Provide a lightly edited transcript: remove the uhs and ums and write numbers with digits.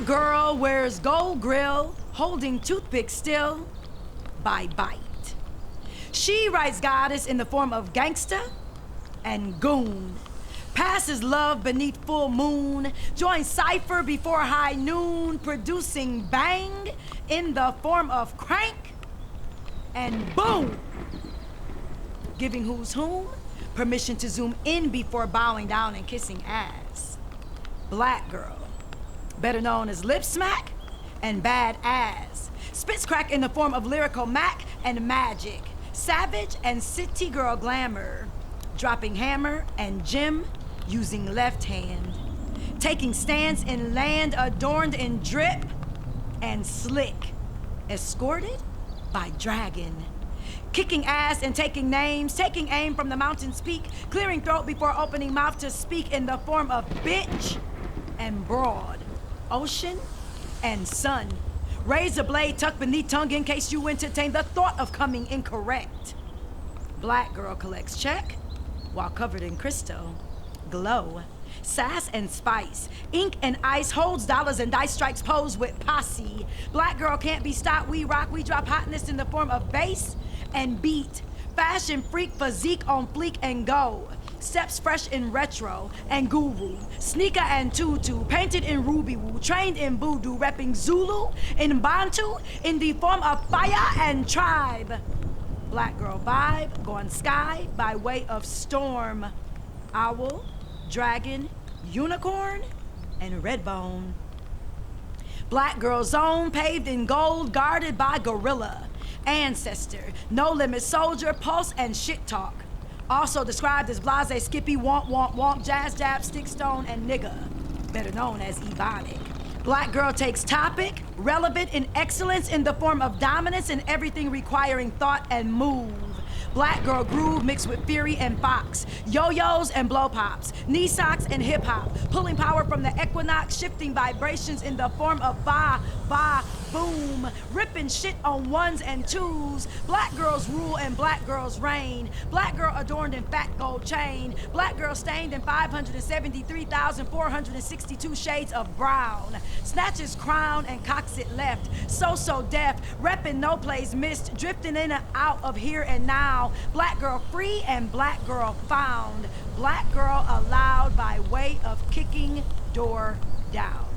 girl wears gold grill, holding toothpick still by bite. She writes goddess in the form of gangsta and goon. Passes love beneath full moon, joins cipher before high noon, producing bang in the form of crank and boom. Giving who's whom permission to zoom in before bowing down and kissing ass. Black girl, better known as lip smack and bad ass. Spits crack in the form of lyrical mac and magic. Savage and city girl glamour. Dropping hammer and gym using left hand. Taking stands in land adorned in drip and slick. Escorted by dragon. Kicking ass and taking names, taking aim from the mountain's peak, clearing throat before opening mouth to speak in the form of bitch and broad, ocean and sun. Razor blade tucked beneath tongue in case you entertain the thought of coming incorrect. Black girl collects check while covered in crystal. Glow, sass and spice, ink and ice, holds dollars and dice, strikes pose with posse. Black girl can't be stopped, we rock, we drop hotness in the form of bass and beat. Fashion freak, physique on fleek and go. Steps fresh in retro and guru. Sneaker and tutu, painted in ruby woo, trained in voodoo, repping Zulu in Bantu in the form of fire and tribe. Black girl vibe, going sky by way of storm. Owl, dragon, unicorn, and red bone. Black girl zone, paved in gold, guarded by gorilla. Ancestor, no limit soldier, pulse and shit talk. Also described as blase, skippy, womp, jazz, jab, stick, stone, and nigga. Better known as ebonic. Black girl takes topic, relevant in excellence in the form of dominance in everything requiring thought and move. Black girl groove mixed with fury and fox, yo-yos and blow pops, knee socks and hip hop, pulling power from the equinox, shifting vibrations in the form of ba, boom, ripping shit on ones and twos. Black girls rule and black girls reign. Black girl adorned in fat gold chain. Black girl stained in 573,462 shades of brown. Snatches crown and cocks it left. So deaf, repping no place missed, drifting in and out of here and now. Black girl free and black girl found. Black girl allowed by way of kicking door down.